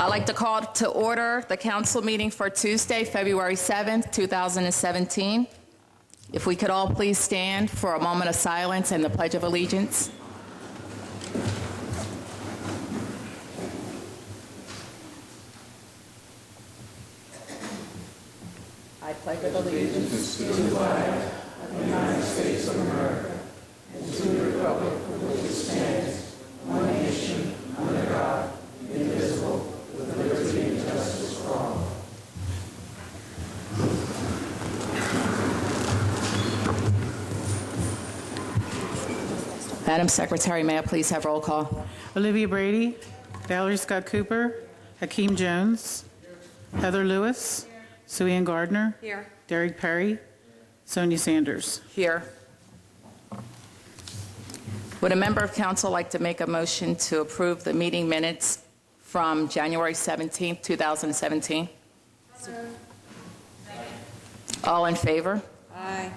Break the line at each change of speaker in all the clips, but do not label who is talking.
I'd like to call to order the council meeting for Tuesday, February 7th, 2017. If we could all please stand for a moment of silence and the Pledge of Allegiance. I pledge allegiance to the flag of the United States of America and to the republic for which it stands, one nation, under God, indivisible, with liberty and justice for all. Madam Secretary, may I please have roll call?
Olivia Brady, Valerie Scott Cooper, Hakeem Jones, Heather Lewis, Sue Ann Gardner.
Here.
Derek Perry, Sonia Sanders.
Here. Would a member of council like to make a motion to approve the meeting minutes from January 17th, 2017? All in favor?
Aye.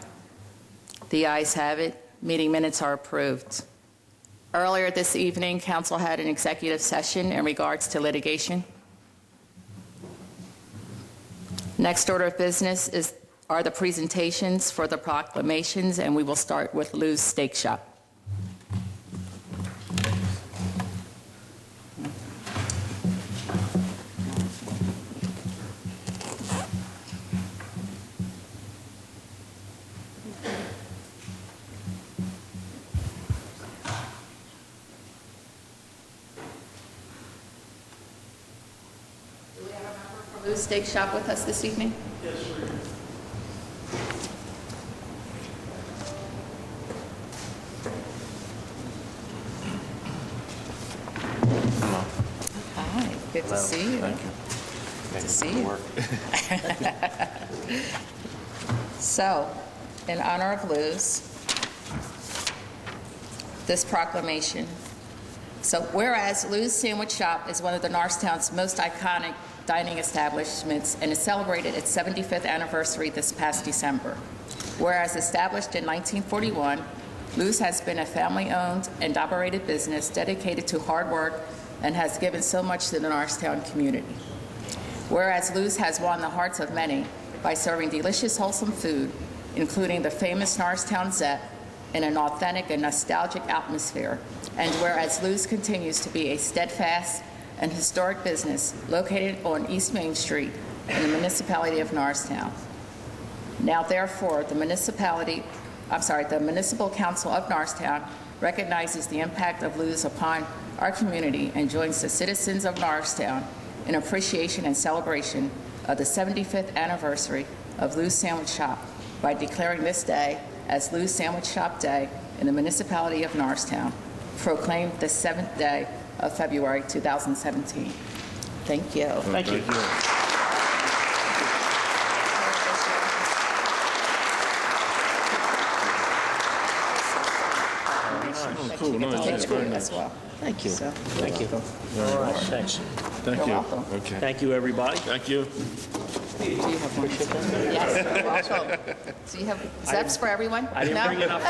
The ayes have it. Meeting minutes are approved. Earlier this evening, council had an executive session in regards to litigation. Next order of business are the presentations for the proclamations, and we will start with Lou's Steak Shop. Lou's Steak Shop with us this evening?
Yes, sir.
Hi, good to see you.
Thank you.
Good to see you. So, in honor of Lou's, this proclamation. So, whereas Lou's Sandwich Shop is one of the Norristown's most iconic dining establishments and is celebrated its 75th anniversary this past December. Whereas established in 1941, Lou's has been a family-owned and operated business dedicated to hard work and has given so much to the Norristown community. Whereas Lou's has won the hearts of many by serving delicious, wholesome food, including the famous Norristown Zet, in an authentic and nostalgic atmosphere. And whereas Lou's continues to be a steadfast and historic business located on East Main Street in the municipality of Norristown. Now, therefore, the Municipal Council of Norristown recognizes the impact of Lou's upon our community and joins the citizens of Norristown in appreciation and celebration of the 75th anniversary of Lou's Sandwich Shop by declaring this day as Lou's Sandwich Shop Day in the municipality of Norristown, proclaimed the 7th day of February 2017. Thank you.
Thank you. Cool. Nice. That's very nice.
As well.
Thank you.
So,
Thank you. All right, thanks.
Thank
You're
you.
welcome.
Okay.
Thank you, everybody.
Thank you.
do you have one? Yes, you're welcome. Do you have Zeps for everyone?
I didn't
No?
bring enough.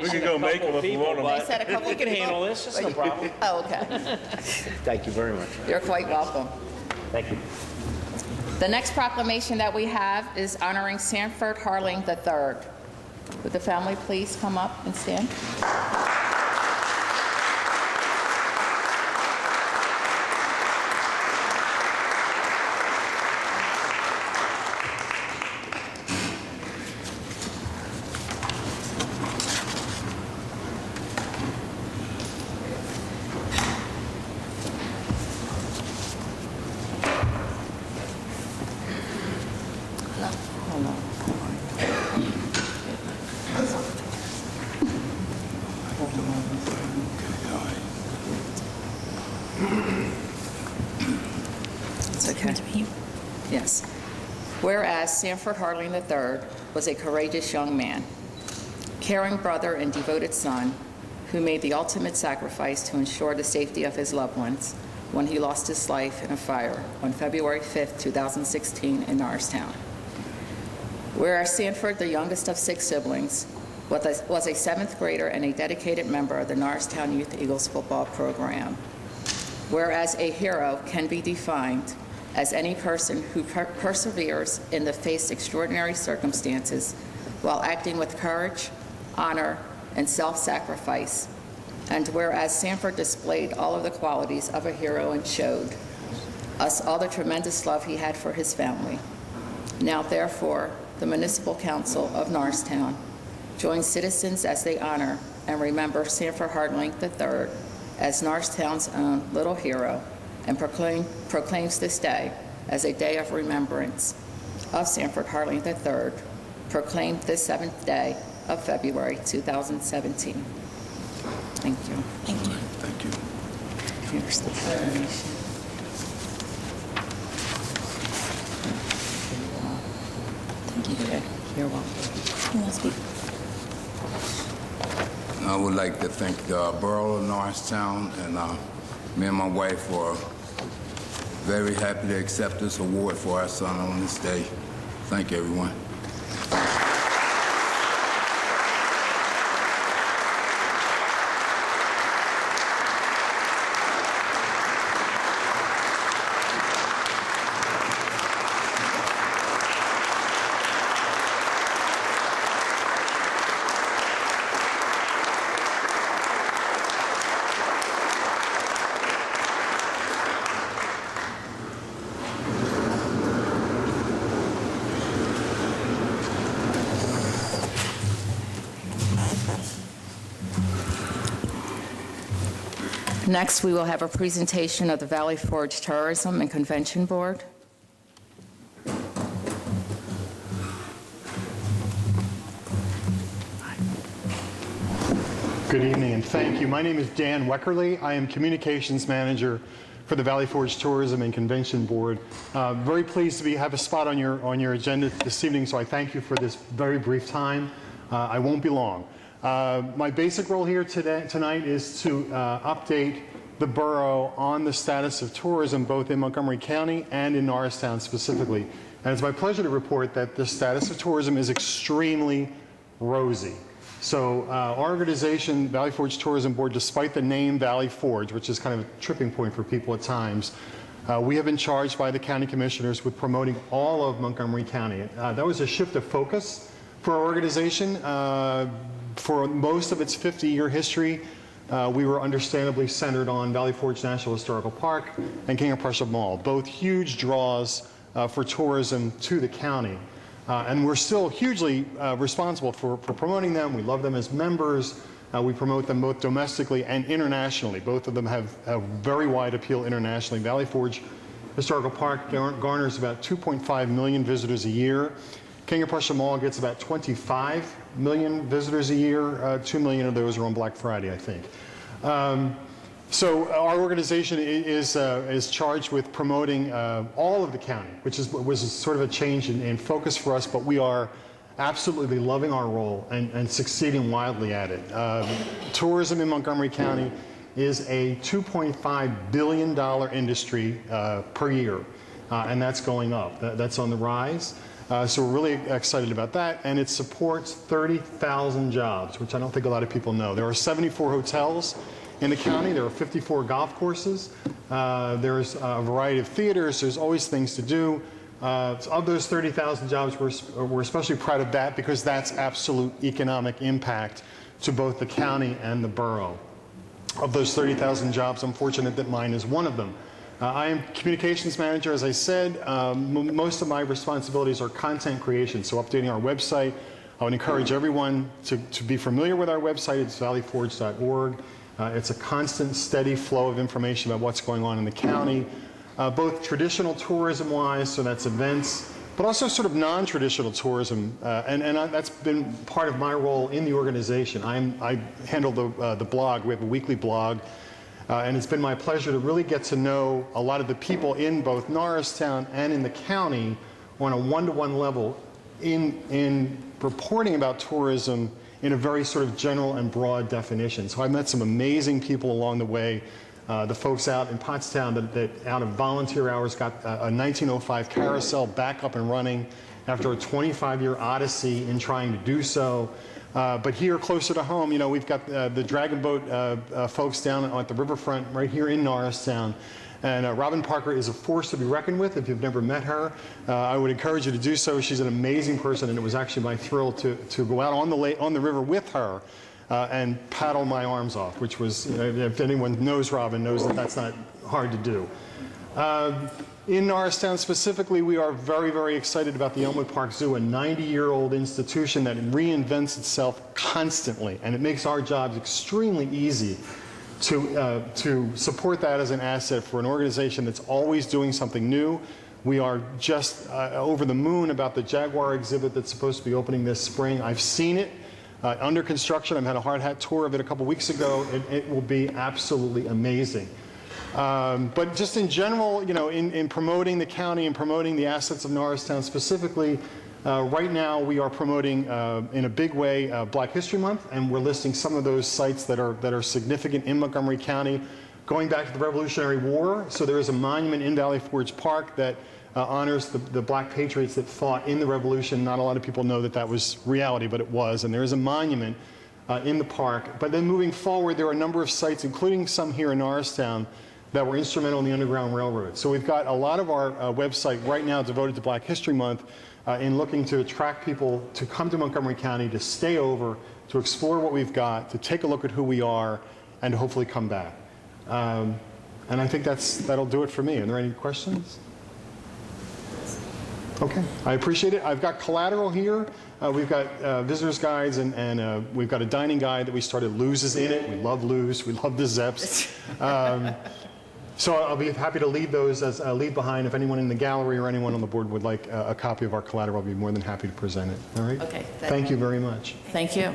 We can go make them if we want them.
They said a couple
We
of
can
people.
handle this, it's no problem.
Oh, okay.
Thank you very much.
You're quite welcome.
Thank you.
The next proclamation that we have is honoring Sanford Harling III. Would the family please come up and stand? It's okay. Yes. Whereas Sanford Harling III was a courageous young man, caring brother and devoted son who made the ultimate sacrifice to ensure the safety of his loved ones when he lost his life in a fire on February 5th, 2016 in Norristown. Whereas Sanford, the youngest of 6 siblings, was a 7th grader and a dedicated member of the Norristown Youth Eagles football program. Whereas a hero can be defined as any person who perseveres in the face of extraordinary circumstances while acting with courage, honor, and self-sacrifice. And whereas Sanford displayed all of the qualities of a hero and showed us all the tremendous love he had for his family. Now, therefore, the Municipal Council of Norristown joins citizens as they honor and remember Sanford Hardlink III as Norristown's own little hero, and proclaims this day as a day of remembrance of Sanford Hardlink III, proclaimed this 7th day of February 2017. Thank you.
Thank you. Thank you.
Here's the proclamation.
Thank you.
Okay, you're welcome.
You want to speak?
I would like to thank the Borough of Norristown, and me and my wife were very happy to accept this award for our son on this day. Thank you, everyone.
Next, we will have a presentation of the Valley Forge Tourism and Convention Board.
Good evening and thank you. My name is Dan Weckerly. I am Communications Manager for the Valley Forge Tourism and Convention Board. Very pleased to have a spot on your agenda this evening, so I thank you for this very brief time. I won't be long. My basic role here tonight is to update the borough on the status of tourism both in Montgomery County and in Norristown specifically. And it's my pleasure to report that the status of tourism is extremely rosy. So our organization, Valley Forge Tourism Board, despite the name Valley Forge, which is kind of a tripping point for people at times, we have been charged by the county commissioners with promoting all of Montgomery County. That was a shift of focus for our organization. For most of its 50-year history, we were understandably centered on Valley Forge National Historical Park and King of Prussia Mall, both huge draws for tourism to the county. And we're still hugely responsible for promoting them. We love them as members. We promote them both domestically and internationally. Both of them have a very wide appeal internationally. Valley Forge Historical Park garners about 2.5 million visitors a year. King of Prussia Mall gets about 25 million visitors a year. 2 million of those are on Black Friday, I think. So our organization is charged with promoting all of the county, which was sort of a change in focus for us, but we are absolutely loving our role and succeeding wildly at it. Tourism in Montgomery County is a $2.5 billion industry per year, and that's going up. That's on the rise. So we're really excited about that, and it supports 30,000 jobs, which I don't think a lot of people know. There are 74 hotels in the county. There are 54 golf courses. There's a variety of theaters. There's always things to do. Of those 30,000 jobs, we're especially proud of that because that's absolute economic impact to both the county and the borough. Of those 30,000 jobs, I'm fortunate that mine is one of them. I am communications manager, as I said. Most of my responsibilities are content creation, so updating our website. I would encourage everyone to be familiar with our website. It's valleyforge.org. It's a constant, steady flow of information about what's going on in the county, both traditional tourism-wise, so that's events, but also sort of non-traditional tourism, and that's been part of my role in the organization. I handle the blog. We have a weekly blog. And it's been my pleasure to really get to know a lot of the people in both Norristown and in the county on a one-to-one level in reporting about tourism in a very sort of general and broad definition. So I met some amazing people along the way. The folks out in Pottstown that out of volunteer hours got a 1905 carousel back up and running after a 25-year odyssey in trying to do so. But here, closer to home, you know, we've got the Dragon Boat folks down at the riverfront right here in Norristown. And Robin Parker is a force to be reckoned with. If you've never met her, I would encourage you to do so. She's an amazing person, and it was actually my thrill to go out on the river with her and paddle my arms off, which was, if anyone knows Robin, knows that that's not hard to do. In Norristown specifically, we are very, very excited about the Elmwood Park Zoo, a 90-year-old institution that reinvents itself constantly, and it makes our jobs extremely easy to support that as an asset for an organization that's always doing something new. We are just over the moon about the Jaguar exhibit that's supposed to be opening this spring. I've seen it under construction. I've had a hard hat tour of it a couple weeks ago. It will be absolutely amazing. But just in general, you know, in promoting the county and promoting the assets of Norristown specifically, right now we are promoting in a big way Black History Month, and we're listing some of those sites that are significant in Montgomery County, going back to the Revolutionary War. So there is a monument in Valley Forge Park that honors the Black patriots that fought in the Revolution. Not a lot of people know that that was reality, but it was, and there is a monument in the park. But then moving forward, there are a number of sites, including some here in Norristown, that were instrumental in the Underground Railroad. So we've got a lot of our website right now devoted to Black History Month in looking to attract people to come to Montgomery County, to stay over, to explore what we've got, to take a look at who we are, and to hopefully come back. And I think that'll do it for me. Are there any questions? Okay, I appreciate it. I've got collateral here. We've got visitors guides, and we've got a dining guide that we started. Lou's is in it. We love Lou's. We love the Zeps. So I'll be happy to leave those as leave behind. If anyone in the gallery or anyone on the board would like a copy of our collateral, I'll be more than happy to present it. All right?
Okay.
Thank you very much.
Thank you.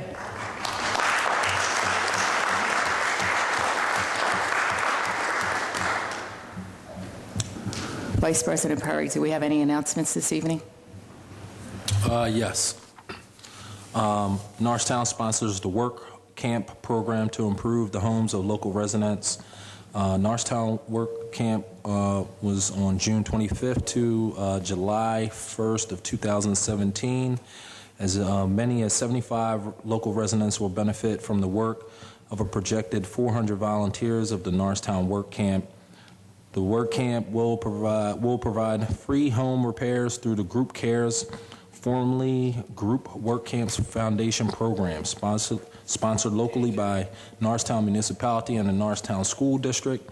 Vice President Perry, do we have any announcements this evening?
Yes. Norristown sponsors the Work Camp program to improve the homes of local residents. Norristown Work Camp was on June 25th to July 1st of 2017. As many as 75 local residents will benefit from the work of a projected 400 volunteers of the Norristown Work Camp. The Work Camp will provide free home repairs through the Group Cares, formerly Group Work Camps Foundation program, sponsored locally by Norristown Municipality and the Norristown School District.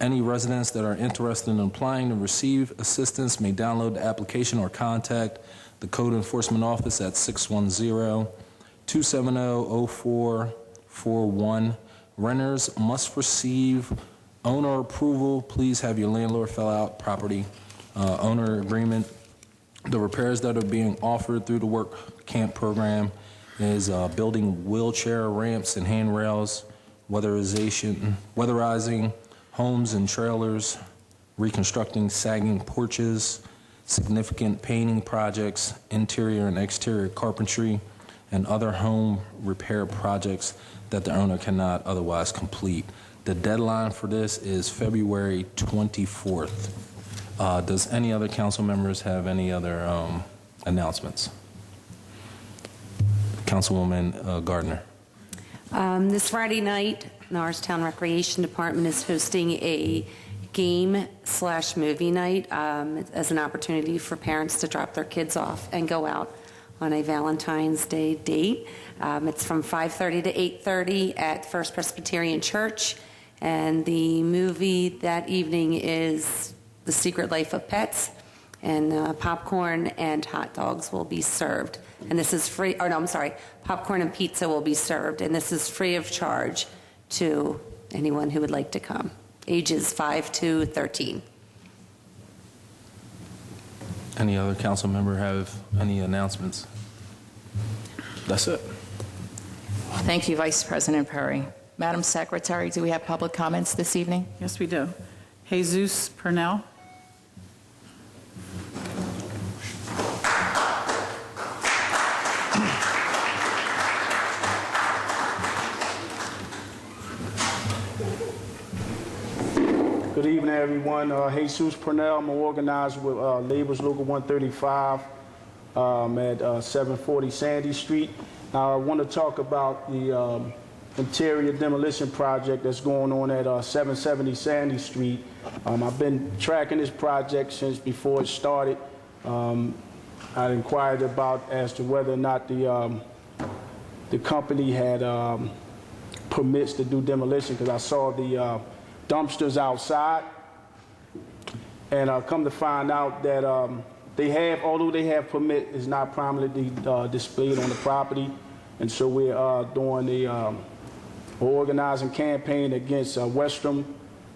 Any residents that are interested in applying to receive assistance may download the application or contact the Code Enforcement Office at 610-270-0441. Renters must receive owner approval. Please have your landlord fill out property owner agreement. The repairs that are being offered through the Work Camp program is building wheelchair ramps and handrails, weatherizing homes and trailers, reconstructing sagging porches, significant painting projects, interior and exterior carpentry, and other home repair projects that the owner cannot otherwise complete. The deadline for this is February 24th. Does any other council members have any other announcements? Councilwoman Gardner.
This Friday night, Norristown Recreation Department is hosting a game/movie night as an opportunity for parents to drop their kids off and go out on a Valentine's Day date. It's from 5:30 to 8:30 at First Presbyterian Church, and the movie that evening is The Secret Life of Pets, and popcorn and hot dogs will be served. And this is free, or no, I'm sorry, popcorn and pizza will be served, and this is free of charge to anyone who would like to come, ages 5 to 13.
Any other council member have any announcements? That's it.
Thank you, Vice President Perry. Madam Secretary, do we have public comments this evening?
Yes, we do. Jesus Purnell.
Good evening, everyone. Jesus Purnell. I'm organized with Labor's Local 135 at 740 Sandy Street. I want to talk about the interior demolition project that's going on at 770 Sandy Street. I've been tracking this project since before it started. I inquired about as to whether or not the company had permits to do demolition, because I saw the dumpsters outside, and come to find out that although they have permit, it's not prominently displayed on the property, and so we're doing we're organizing campaign against Western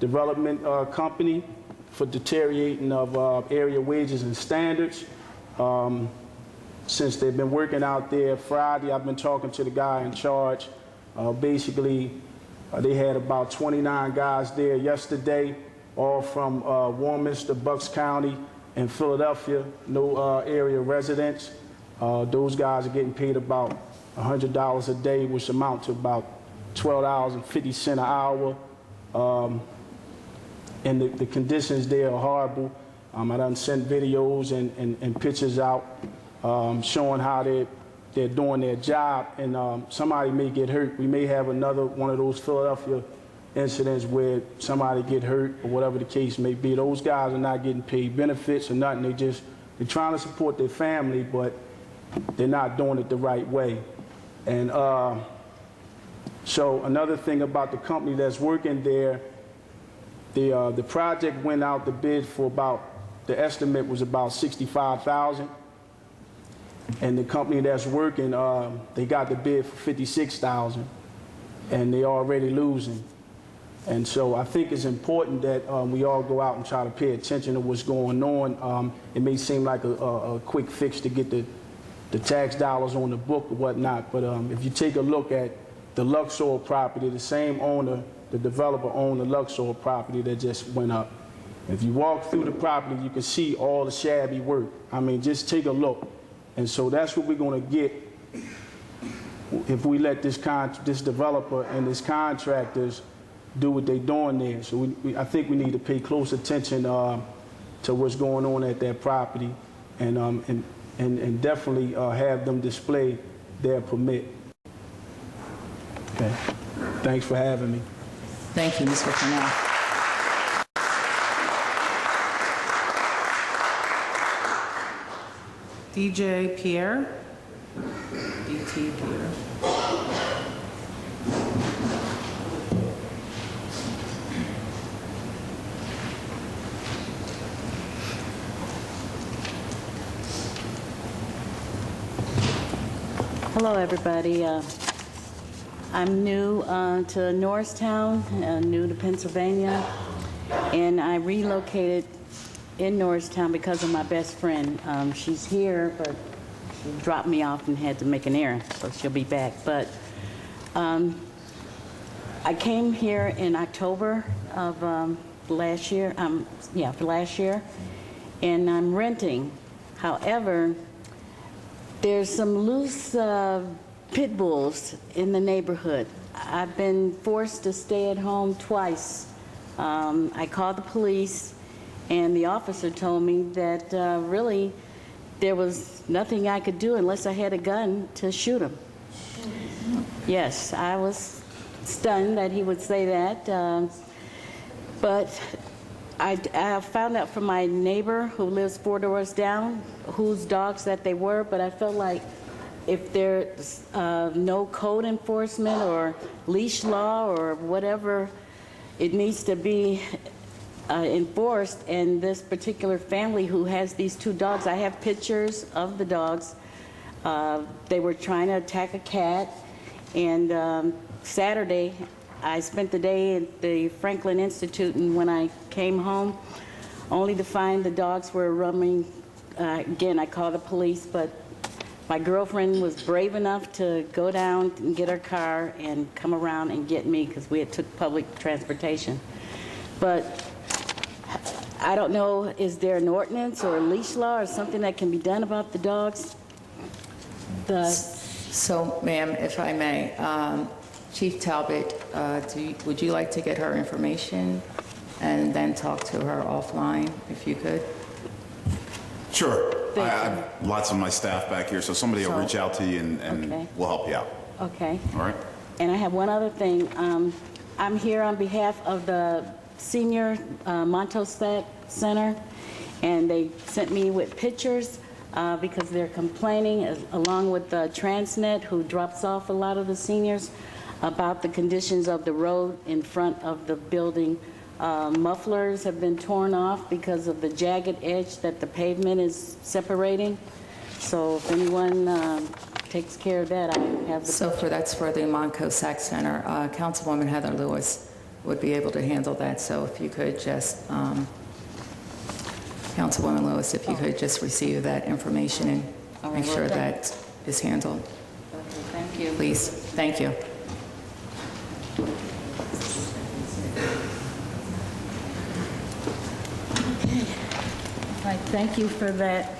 Development Company for deteriorating of area wages and standards. Since they've been working out there Friday, I've been talking to the guy in charge. Basically, they had about 29 guys there yesterday, all from Warminster, Bucks County, and Philadelphia, no area residents. Those guys are getting paid about $100 a day, which amount to about $12.50 an hour. And the conditions there are horrible. I done sent videos and pictures out showing how they're doing their job, and somebody may get hurt. We may have another one of those Philadelphia incidents where somebody get hurt or whatever the case may be. Those guys are not getting paid benefits or nothing. They're trying to support their family, but they're not doing it the right way. And so another thing about the company that's working there, the project went out to bid for the estimate was about $65,000. And the company that's working, they got the bid for $56,000, and they're already losing. And so I think it's important that we all go out and try to pay attention to what's going on. It may seem like a quick fix to get the tax dollars on the book or whatnot, but if you take a look at the Luxor property, the same owner, the developer owned the Luxor property that just went up. If you walk through the property, you can see all the shabby work. I mean, just take a look. And so that's what we're going to get if we let this developer and his contractors do what they're doing there. So I think we need to pay close attention to what's going on at that property, and definitely have them display their permit. Okay. Thanks for having me.
Thank you, Mr. Cornell.
DJ Pierre. DT Pierre.
Hello, everybody. I'm new to Norristown, new to Pennsylvania, and I relocated in Norristown because of my best friend. She's here, but she dropped me off and had to make an errand, so she'll be back. But I came here in October of last year, for last year, and I'm renting. However, there's some loose pit bulls in the neighborhood. I've been forced to stay at home twice. I called the police, and the officer told me that really there was nothing I could do unless I had a gun to shoot him. Yes, I was stunned that he would say that, but I found out from my neighbor who lives 4 doors down whose dogs that they were, but I felt like if there's no code enforcement or leash law or whatever, it needs to be enforced. And this particular family who has these 2 dogs, I have pictures of the dogs. They were trying to attack a cat, and Saturday I spent the day at the Franklin Institute, and when I came home, only to find the dogs were roaming. Again, I called the police, but my girlfriend was brave enough to go down and get her car and come around and get me because we had took public transportation. But I don't know, is there an ordinance or a leash law or something that can be done about the dogs?
So, ma'am, if I may, Chief Talbot, would you like to get her information and then talk to her offline, if you could?
Sure. I have lots of my staff back here, so somebody will reach out to you and
Okay.
we'll help you out.
Okay.
All right?
And I have one other thing. I'm here on behalf of the senior Montosset Center, and they sent me with pictures because they're complaining, along with Transnet, who drops off a lot of the seniors, about the conditions of the road in front of the building. Mufflers have been torn off because of the jagged edge that the pavement is separating. So if anyone takes care of that, I have the...
So that's for the Montosset Center. Councilwoman Heather Lewis would be able to handle that. So if you could just, Councilwoman Lewis, if you could just receive that information and make sure that is handled.
Okay, thank you.
Please. Thank you.
All right, thank you for that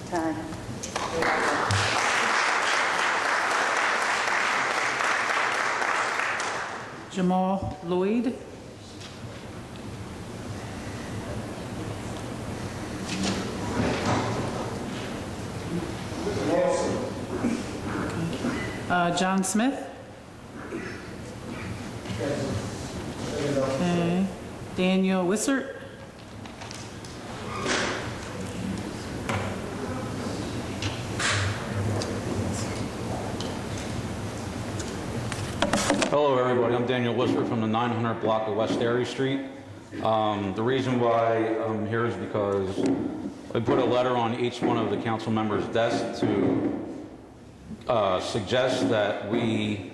time.
Jamal Lloyd. John Smith. Okay. Daniel Wissert.
Hello, everybody. I'm Daniel Wissert from the 900 block of West Airy Street. The reason why I'm here is because I put a letter on each one of the council members' desks to suggest that we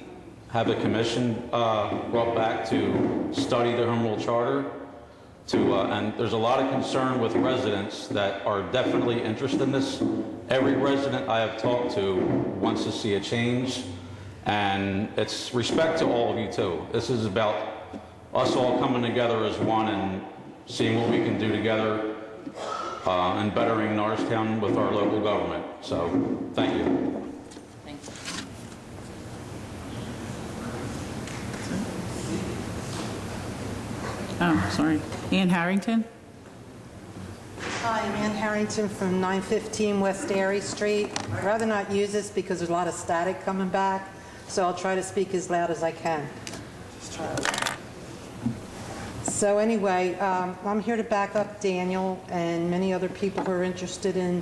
have a commission brought back to study the home rule charter. And there's a lot of concern with residents that are definitely interested in this. Every resident I have talked to wants to see a change. And it's respect to all of you, too. This is about us all coming together as one and seeing what we can do together and bettering Norristown with our local government. So, thank you.
Thank you.
Oh, sorry. Ian Harrington.
Hi, I'm Ann Harrington from 915 West Airy Street. I'd rather not use this because there's a lot of static coming back, so I'll try to speak as loud as I can. So anyway, I'm here to back up Daniel and many other people who are interested in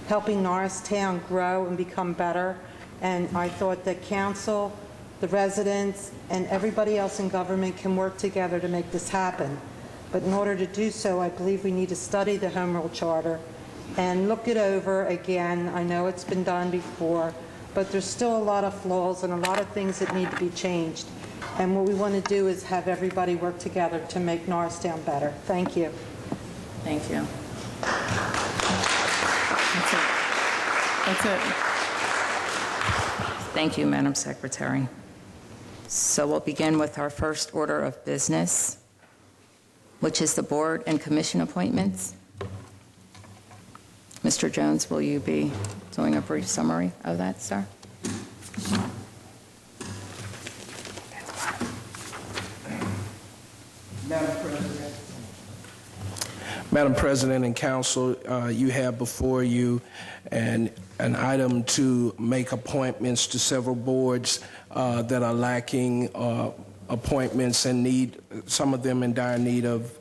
helping Norristown grow and become better. And I thought that council, the residents, and everybody else in government can work together to make this happen. But in order to do so, I believe we need to study the Home Rule Charter and look it over again. I know it's been done before, but there's still a lot of flaws and a lot of things that need to be changed. And what we want to do is have everybody work together to make Norristown better. Thank you.
Thank you.
That's it.
Thank you, Madam Secretary. So we'll begin with our first order of business, which is the board and commission appointments. Mr. Jones, will you be doing a brief summary of that, sir?
Madam President and Council, you have before you an item to make appointments to several boards that are lacking appointments and need, some of them in dire need of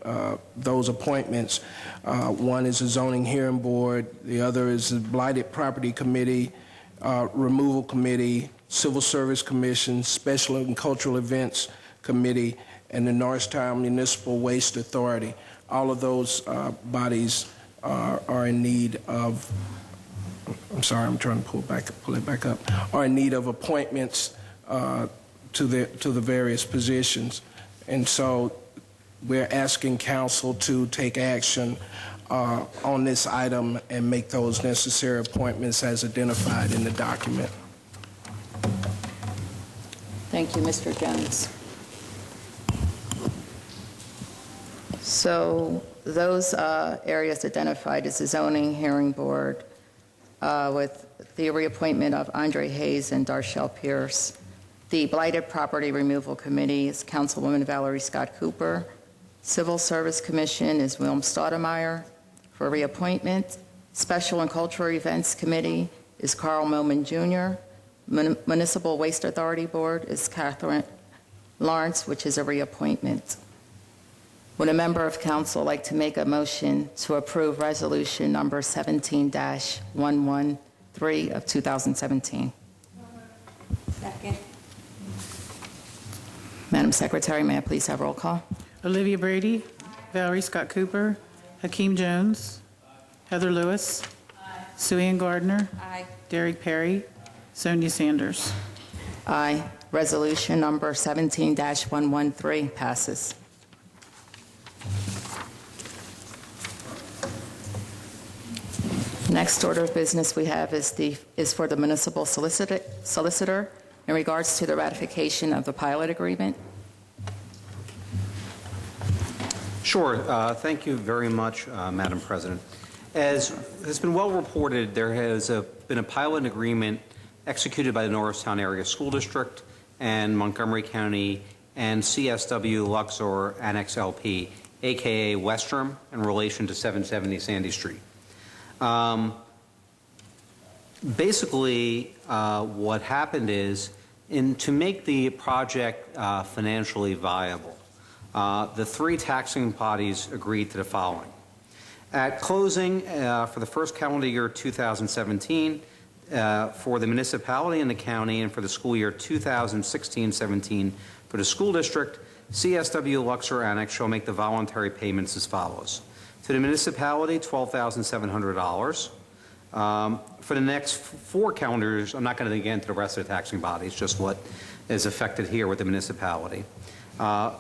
those appointments. One is the Zoning Hearing Board, the other is the Blighted Property Committee, Removal Committee, Civil Service Commission, Special and Cultural Events Committee, and the Norristown Municipal Waste Authority. All of those bodies are in need of, I'm sorry, I'm trying to pull it back up, are in need of appointments to the various positions. And so we're asking council to take action on this item and make those necessary appointments as identified in the document.
Thank you, Mr. Jones. So those areas identified as the Zoning Hearing Board with the reappointment of Andre Hayes and Darshell Pierce. The Blighted Property Removal Committee is Councilwoman Valerie Scott Cooper. Civil Service Commission is Wilm Stoudemire for reappointment. Special and Cultural Events Committee is Carl Moman Jr. Municipal Waste Authority Board is Catherine Lawrence, which is a reappointment. Would a member of council like to make a motion to approve resolution number 17-113 of 2017?
Second.
Madam Secretary, may I please have roll call?
Olivia Brady, Valerie Scott Cooper, Hakeem Jones, Heather Lewis, Sue Ann Gardner,
Aye.
Derek Perry, Sonia Sanders.
Aye. Resolution number 17-113 passes. Next order of business we have is for the municipal solicitor in regards to the ratification of the pilot agreement.
Sure. Thank you very much, Madam President. As has been well reported, there has been a pilot agreement executed by the Norristown Area School District and Montgomery County and CSW Luxor Annex LP, aka Westrom, in relation to 770 Sandy Street. Basically, what happened is, to make the project financially viable, the three taxing bodies agreed to the following. At closing for the first calendar year 2017, for the municipality and the county, and for the school year 2016-17 for the school district, CSW Luxor Annex shall make the voluntary payments as follows. To the municipality, $12,700. For the next 4 calendar years, I'm not going to get into the rest of the taxing bodies, just what is affected here with the municipality. For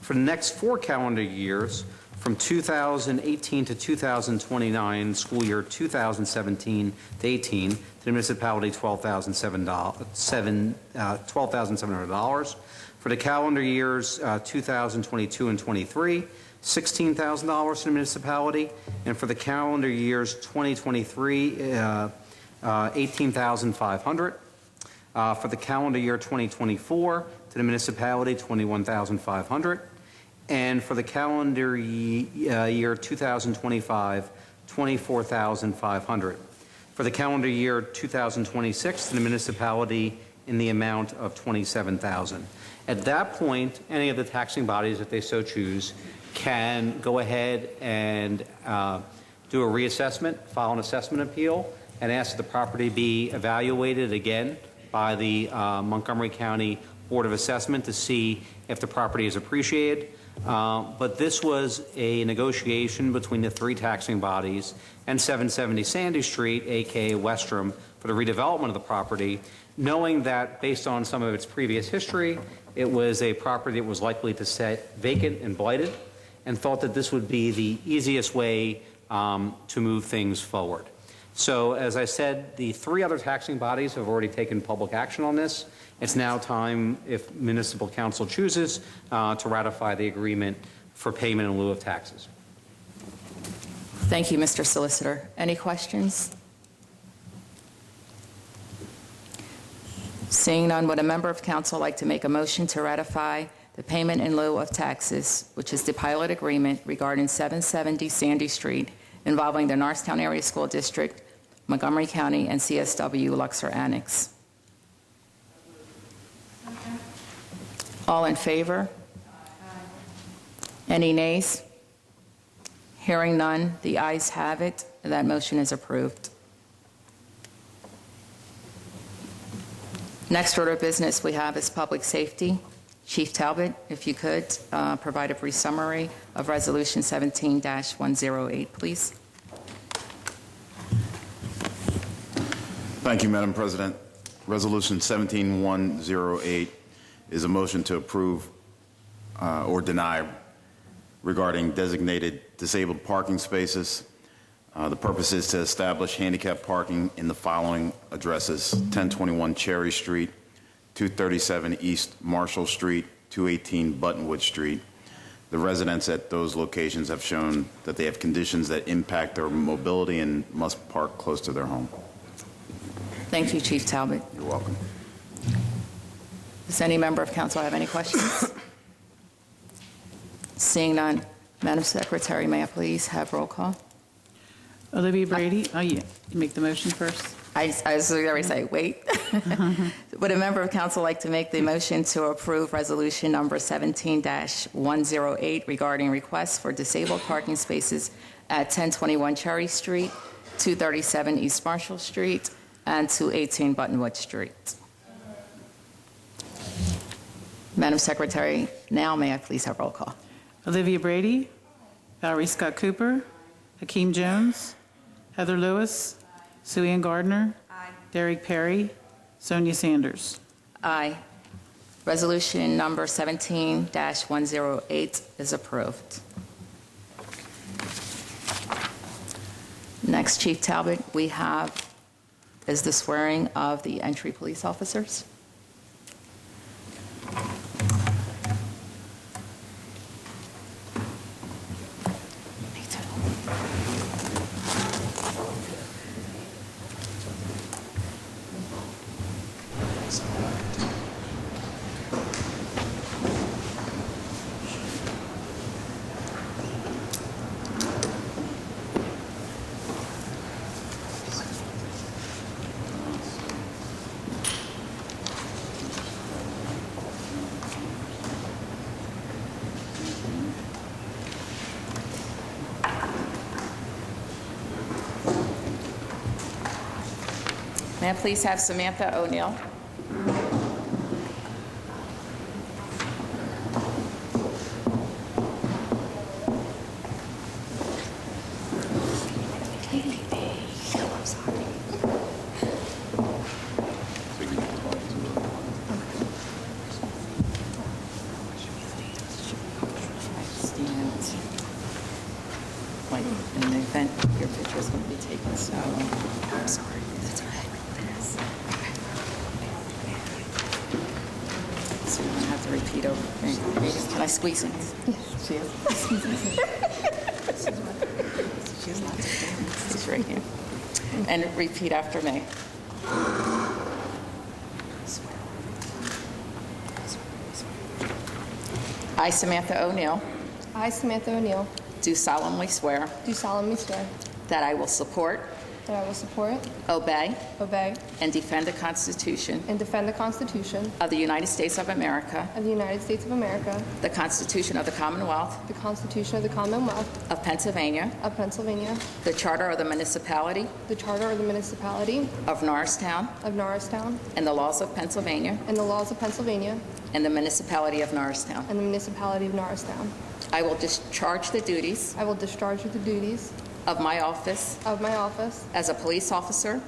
the next 4 calendar years, from 2018 to 2029, school year 2017 to 18, to the municipality, $12,700. For the calendar years 2022 and 23, $16,000 to the municipality, and for the calendar years 2023, $18,500. For the calendar year 2024, to the municipality, $21,500. And for the calendar year 2025, $24,500. For the calendar year 2026, to the municipality in the amount of $27,000. At that point, any of the taxing bodies, if they so choose, can go ahead and do a reassessment, file an assessment appeal, and ask that the property be evaluated again by the Montgomery County Board of Assessment to see if the property is appreciated. But this was a negotiation between the 3 taxing bodies and 770 Sandy Street, aka Westrom, for the redevelopment of the property, knowing that based on some of its previous history, it was a property that was likely to sit vacant and blighted, and thought that this would be the easiest way to move things forward. So as I said, the 3 other taxing bodies have already taken public action on this. It's now time, if municipal council chooses, to ratify the agreement for payment in lieu of taxes.
Thank you, Mr. Solicitor. Any questions? Seeing none, would a member of council like to make a motion to ratify the payment in lieu of taxes, which is the pilot agreement regarding 770 Sandy Street involving the Norristown Area School District, Montgomery County, and CSW Luxor Annex? All in favor? Any nays? Hearing none, the ayes have it. That motion is approved. Next order of business we have is public safety. Chief Talbot, if you could, provide a brief summary of Resolution 17-108, please.
Thank you, Madam President. Resolution 17-108 is a motion to approve or deny regarding designated disabled parking spaces. The purpose is to establish handicap parking in the following addresses: 1021 Cherry Street, 237 East Marshall Street, 218 Buttonwood Street. The residents at those locations have shown that they have conditions that impact their mobility and must park close to their home.
Thank you, Chief Talbot.
You're welcome.
Does any member of council have any questions? Seeing none, Madam Secretary, may I please have roll call?
Olivia Brady, oh, yeah, you make the motion first.
I was going to say, wait. Would a member of council like to make the motion to approve resolution number 17-108 regarding requests for disabled parking spaces at 1021 Cherry Street, 237 East Marshall Street, and 218 Buttonwood Street? Madam Secretary, now may I please have roll call?
Olivia Brady, Valerie Scott Cooper, Hakeem Jones, Heather Lewis, Sue Ann Gardner, Derek Perry, Sonia Sanders.
Aye. Resolution number 17-108 is approved. Next, Chief Talbot, we have is the swearing of the entry police officers. May I please have Samantha O'Neill? Like, in the event your picture is going to be taken, so I'm sorry. That's all right. So you don't have to repeat over. Can I squeeze in? Yes. She is. She's right here. And repeat after me. I, Samantha O'Neill,
I, Samantha O'Neill,
do solemnly swear
do solemnly swear
that I will support,
that I will support,
obey,
obey,
and defend the Constitution
and defend the Constitution
of the United States of America,
of the United States of America,
the Constitution of the Commonwealth
the Constitution of the Commonwealth
of Pennsylvania,
of Pennsylvania,
the Charter of the Municipality
the Charter of the Municipality
of Norristown,
of Norristown,
and the laws of Pennsylvania,
and the laws of Pennsylvania,
and the Municipality of Norristown.
and the Municipality of Norristown.
I will discharge the duties
I will discharge the duties
of my office
of my office
as a police officer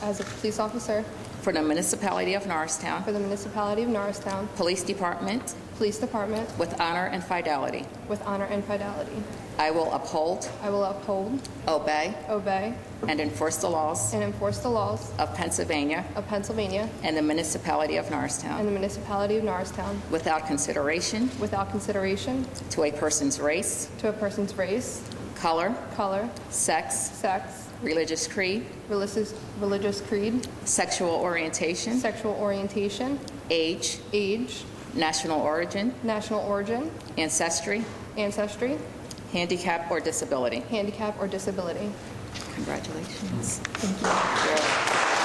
as a police officer
for the Municipality of Norristown
for the Municipality of Norristown
Police Department
Police Department
with honor and fidelity.
with honor and fidelity.
I will uphold,
I will uphold,
obey,
obey,
and enforce the laws
and enforce the laws
of Pennsylvania
of Pennsylvania
and the Municipality of
and
Norristown
the Municipality of Norristown
without consideration
without consideration
to a person's race,
to a person's race,
color,
color,
sex,
sex,
religious creed,
religious creed,
sexual orientation,
sexual orientation,
age, national origin, ancestry, handicap, or disability.
handicap, or disability.
Congratulations.
Thank you.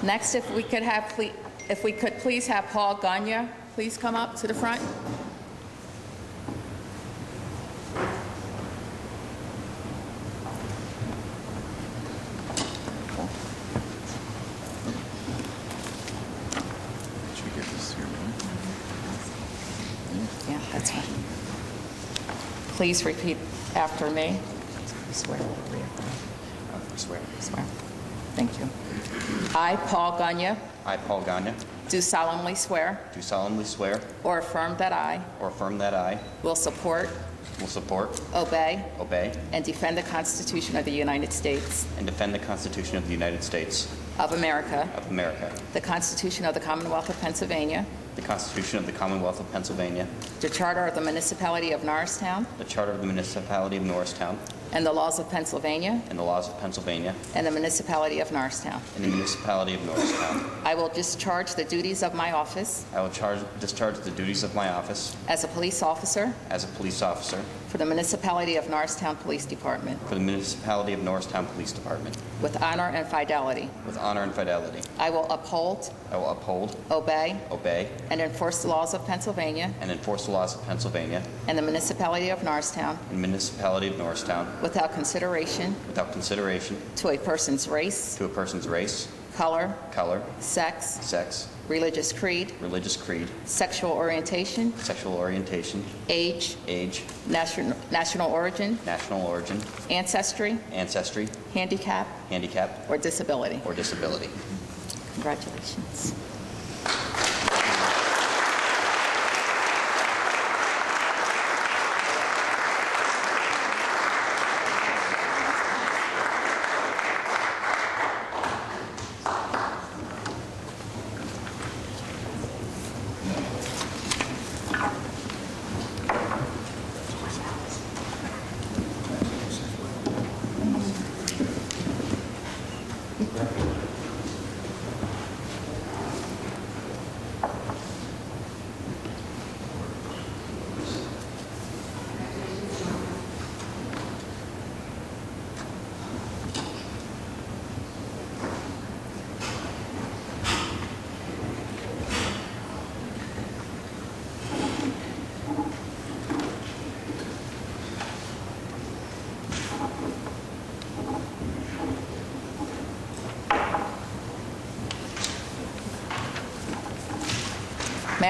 Next, if we could please have Paul Gagne please come up to the front. Yeah, that's fine. Please repeat after me. Swear. Swear. Thank you. I, Paul Gagne,
I, Paul Gagne,
do solemnly swear
do solemnly swear
or affirm that I
or affirm that I
will support, obey, and defend the Constitution of the United States
and defend the Constitution of the United States
of America,
the
Constitution of the Commonwealth of Pennsylvania,
the Constitution of the Commonwealth of Pennsylvania,
the Charter of the Municipality of Norristown,
the Charter of the Municipality of Norristown,
and the laws of Pennsylvania,
and the laws of Pennsylvania,
and the Municipality of Norristown.
and the Municipality of Norristown.
I will discharge the duties of my office
I will discharge the duties of my office
as a police officer for the Municipality of Norristown Police Department
for the Municipality of Norristown Police Department
with honor and fidelity.
with honor and fidelity.
I will uphold, obey, and enforce the laws of Pennsylvania
and enforce the laws of Pennsylvania
and the Municipality of Norristown
and Municipality of Norristown
without consideration to a person's race, color, sex, religious creed, sexual orientation, age, national origin, ancestry, handicap, or disability. Congratulations. May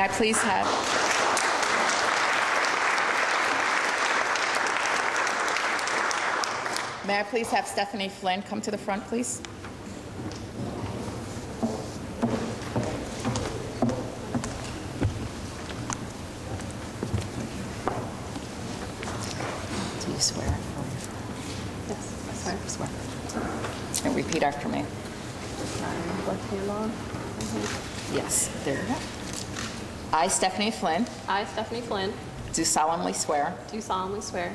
I please have Stephanie Flynn come to the front, please? Do you swear?
Yes, I swear.
And repeat after me.
Left hand on.
Yes, there you go. I, Stephanie Flynn,
I, Stephanie Flynn,
do solemnly swear
do solemnly swear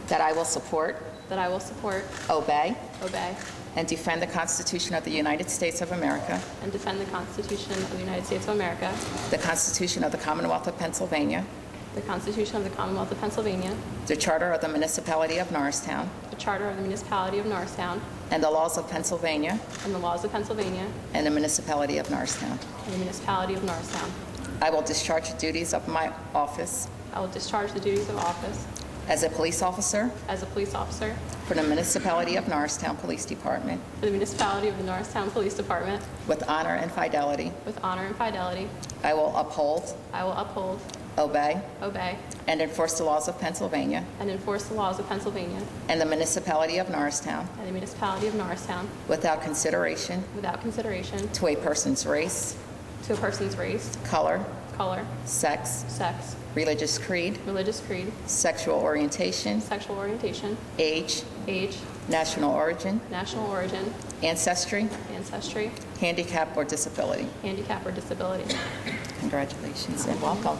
that I will support, obey, and defend the Constitution of the United States of America,
and defend the Constitution of the United States of America,
the Constitution of the Commonwealth of Pennsylvania,
the Constitution of the Commonwealth of Pennsylvania,
the Charter of the Municipality of Norristown,
the Charter of the Municipality of Norristown,
and the laws of Pennsylvania
and the laws of Pennsylvania,
and the Municipality of Norristown.
and the Municipality of Norristown.
I will discharge the duties of my office
I will discharge the duties of office
as a police officer for the Municipality of Norristown Police Department
for the Municipality of the Norristown Police Department
with honor and fidelity.
with honor and fidelity.
I will uphold, obey, and enforce the laws of Pennsylvania
and enforce the laws of Pennsylvania
and the Municipality of Norristown
and the Municipality of Norristown
without consideration to a person's race, color, sex, religious creed, sexual orientation, age, national origin, ancestry, handicap, or disability. Congratulations and welcome.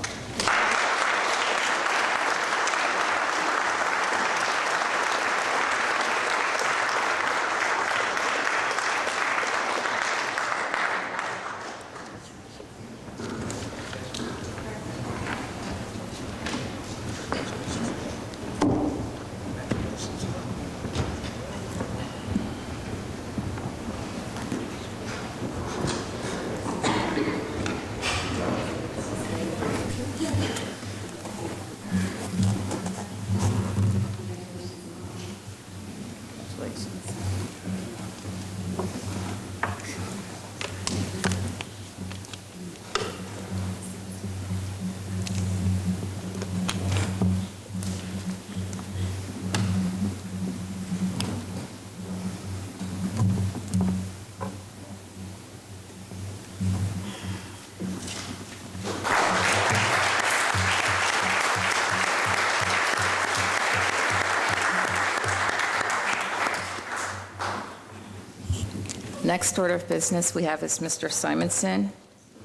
Next order of business we have is Mr. Simonson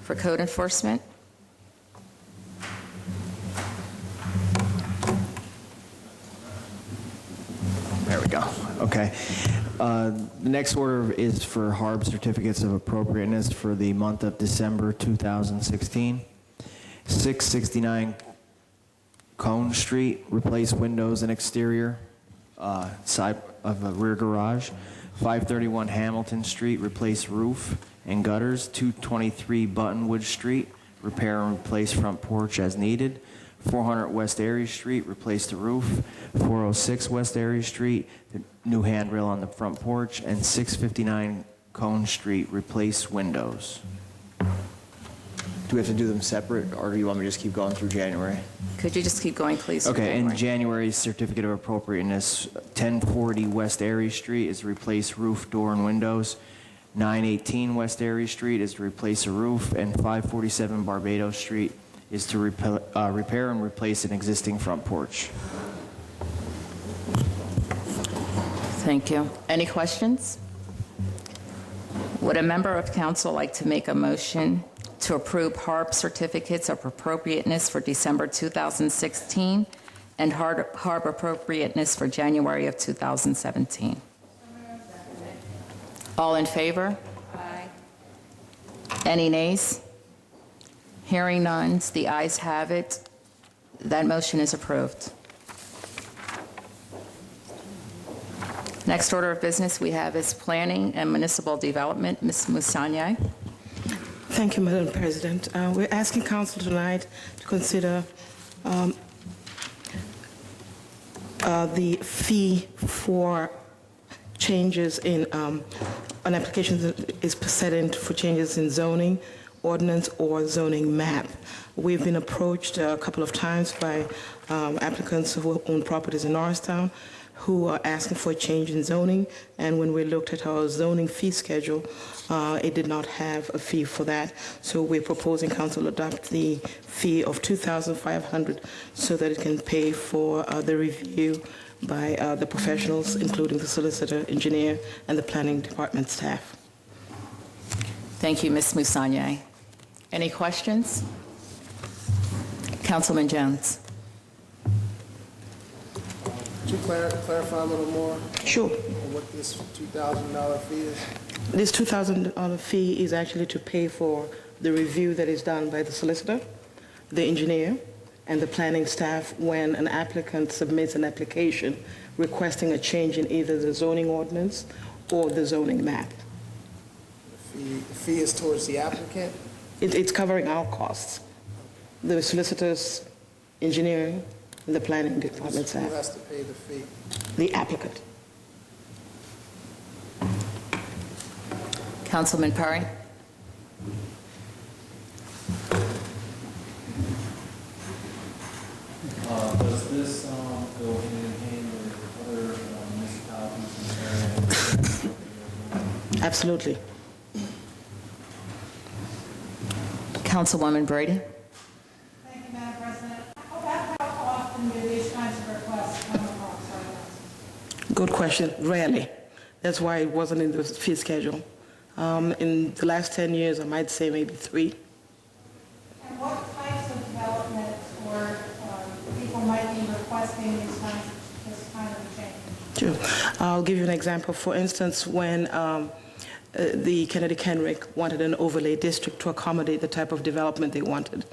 for code enforcement.
There we go. Okay. The next order is for HARB certificates of appropriateness for the month of December 2016. 669 Cone Street, replace windows and exterior, side of a rear garage. 531 Hamilton Street, replace roof and gutters. 223 Buttonwood Street, repair and replace front porch as needed. 400 West Airy Street, replace the roof. 406 West Airy Street, the new handrail on the front porch. And 659 Cone Street, replace windows. Do we have to do them separate, or do you want me to just keep going through January?
Could you just keep going, please? through
Okay,
January?
in January's certificate of appropriateness, 1040 West Airy Street is to replace roof, door, and windows. 918 West Airy Street is to replace a roof, and 547 Barbados Street is to repair and replace an existing front porch.
Thank you. Any questions? Would a member of council like to make a motion to approve HARB certificates of appropriateness for December 2016 and HARB appropriateness for January of 2017? All in favor? Aye. Any nays? Hearing none, the ayes have it. That motion is approved. Next order of business we have is Planning and Municipal Development. Ms. Musanye.
Thank you, Madam President. We're asking Council tonight to consider the fee for changes in an application that is presented for changes in zoning, ordinance, or zoning map. We've been approached a couple of times by applicants who own properties in Norristown who are asking for a change in zoning, and when we looked at our zoning fee schedule, it did not have a fee for that. So we're proposing Council adopt the fee of $2,500 so that it can pay for the review by the professionals, including the solicitor, engineer, and the planning department staff.
Thank you, Ms. Musanye. Any questions? Councilman Jones.
Could you clarify a little more?
Sure.
On what this $2,000 fee is?
This $2,000 fee is actually to pay for the review that is done by the solicitor, the engineer, and the planning staff when an applicant submits an application requesting a change in either the zoning ordinance or the zoning map.
The fee is towards the applicant?
It's covering our costs. The solicitors, engineering, and the planning department staff.
Who has to pay the fee?
The applicant.
Councilman Perry.
Does this go hand in hand with other municipalities in the area?
Absolutely.
Councilwoman Brady.
Thank you, Madam President. About how often do these kinds of requests come across?
Good question. Rarely. That's why it wasn't in the fee schedule. In the last 10 years, I might say maybe 3.
And what types of developments or people might be requesting this kind of change?
Sure. I'll give you an example. For instance, when the Kennedy Kenrick wanted an overlay district to accommodate the type of development they wanted.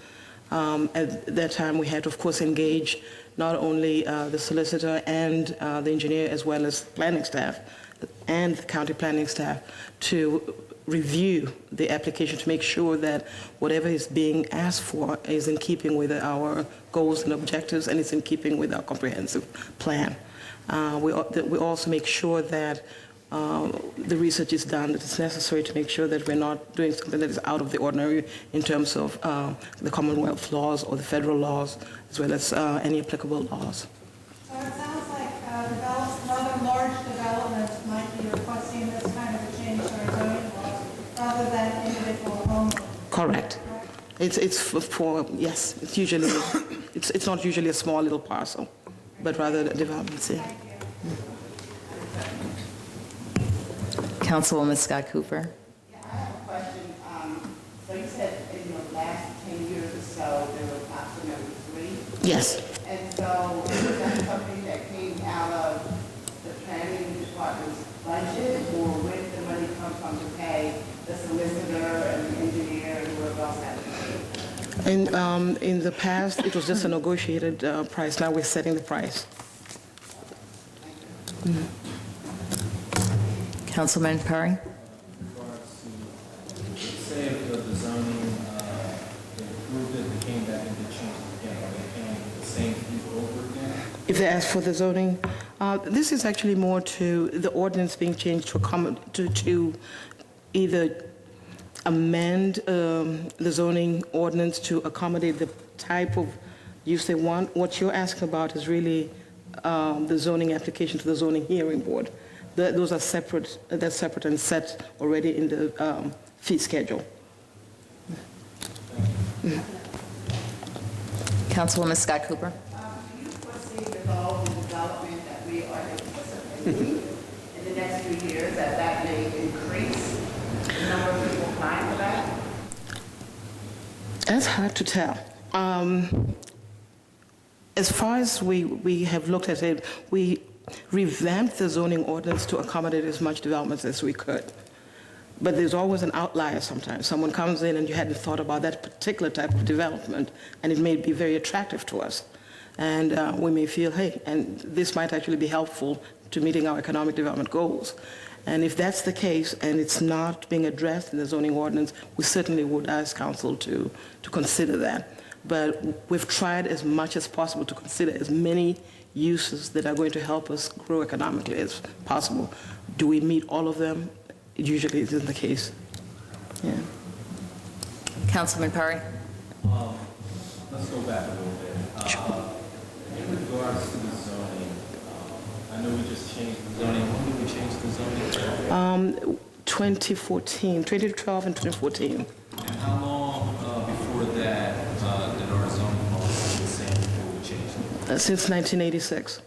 At that time, we had to, of course, engage not only the solicitor and the engineer, as well as planning staff and the county planning staff, to review the application to make sure that whatever is being asked for is in keeping with our goals and objectives, and it's in keeping with our comprehensive plan. We also make sure that the research is done that is necessary to make sure that we're not doing something that is out of the ordinary in terms of the Commonwealth laws or the federal laws, as well as any applicable laws.
So it sounds like other large developments might be requesting this kind of a change to our zoning laws rather than individual homeowners.
Correct. It's for yes. It's usually it's not usually a small little parcel, but rather the developments. Yeah.
Councilwoman Scott Cooper.
Yeah, I have a question. So you said in the last 10 years or so, there were approximately 3?
Yes.
And so was that something that came out of the planning department's budget, or where did the money come from to pay the solicitor and the engineer and whoever else had to pay?
In the past, it was just a negotiated price. Now we're setting the price.
Councilman Perry.
Say if the zoning, they approved it, they came back and did change it again, are they paying the same fee over again?
If they ask for the zoning, this is actually more to the ordinance being changed to either amend the zoning ordinance to accommodate the type of use they want. What you're asking about is really the zoning application to the zoning hearing board. Those are separate. That's separate and set already in the fee schedule.
Councilwoman Scott Cooper.
Do you foresee with all the development that we are anticipating in the next few years that may increase the number of people applying for that?
That's hard to tell. As far as we have looked at it, we revamped the zoning ordinance to accommodate as much development as we could. But there's always an outlier sometimes. Someone comes in and you hadn't thought about that particular type of development, and it may be very attractive to us. And we may feel, hey, and this might actually be helpful to meeting our economic development goals. And if that's the case and it's not being addressed in the zoning ordinance, we certainly would ask council to consider that. But we've tried as much as possible to consider as many uses that are going to help us grow economically as possible. Do we meet all of them? It usually isn't the case. Yeah.
Councilman Perry.
Let's go back a little bit. In regards to the zoning, I know we just changed the zoning. When did we change the zoning?
2014, 2012 and 2014.
And how long before that did our zoning law stay the same before we changed it?
Since 1986.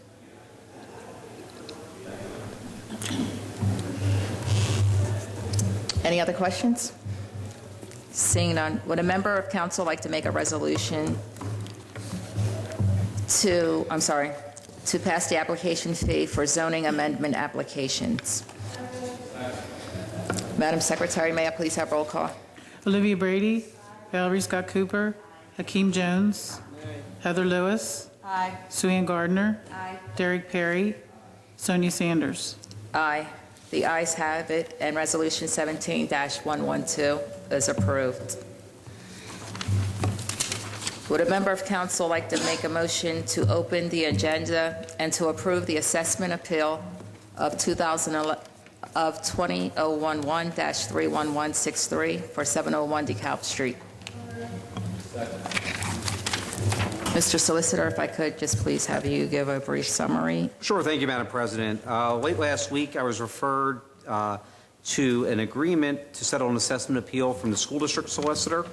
Any other questions? Seeing none, would a member of council like to make a resolution to pass the application fee for zoning amendment applications? Madam Secretary, may I please have roll call?
Olivia Brady, Valerie Scott Cooper, Hakeem Jones, Heather Lewis,
Aye.
Sue Ann Gardner, Derek Perry, Sonia Sanders.
Aye. The ayes have it, and Resolution 17-112 is approved. Would a member of council like to make a motion to open the agenda and to approve the assessment appeal of 2011-31163 for 701 DeKalb Street? Mr. Solicitor, if I could just please have you give a brief summary.
Sure. Thank you, Madam President. Late last week, I was referred to an agreement to settle an assessment appeal from the school district solicitor.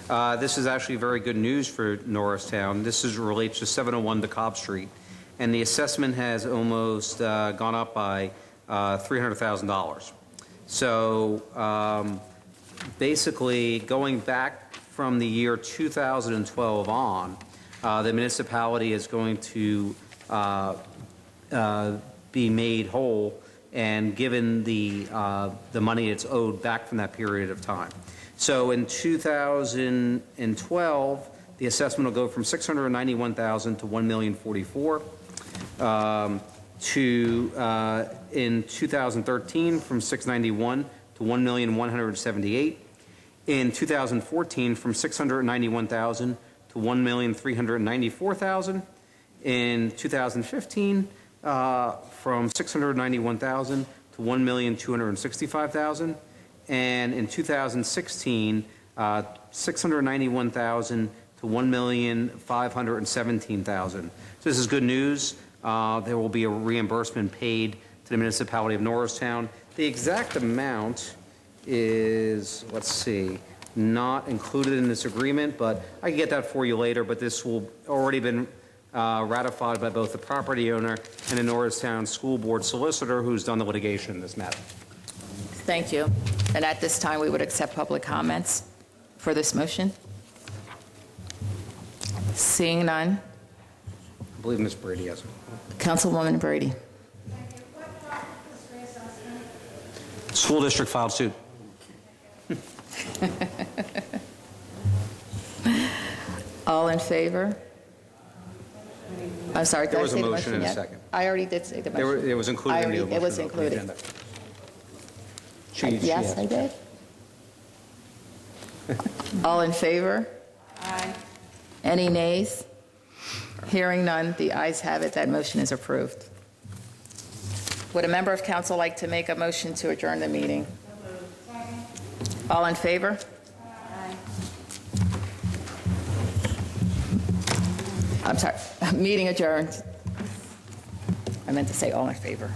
This is actually very good news for Norristown. This relates to 701 DeKalb Street, and the assessment has almost gone up by $300,000. So basically, going back from the year 2012 on, the municipality is going to be made whole and given the money it's owed back from that period of time. So in 2012, the assessment will go from $691,000 to $1,044,000. In 2013, from $691,000 to $1,178,000. In 2014, from $691,000 to $1,394,000. In 2015, from $691,000 to $1,265,000. And in 2016, $691,000 to $1,517,000. So this is good news. There will be a reimbursement paid to the municipality of Norristown. The exact amount is, let's see, not included in this agreement, but I can get that for you later. But this will already been ratified by both the property owner and the Norristown School Board solicitor who's done the litigation in this matter.
Thank you. And at this time, we would accept public comments for this motion. Seeing none.
I believe Ms. Brady has.
Councilwoman Brady.
School district filed suit.
All in favor? I'm sorry, did
There
I
was a
say the
motion and a
yet?
second.
I already did say the motion.
It was included in the motion.
It was
of the
included.
agenda.
Yes, I did. All in favor?
Aye.
Any nays? Hearing none, the ayes have it. That motion is approved. Would a member of council like to make a motion to adjourn the meeting? All in favor? I'm sorry, meeting adjourned. I meant to say all in favor.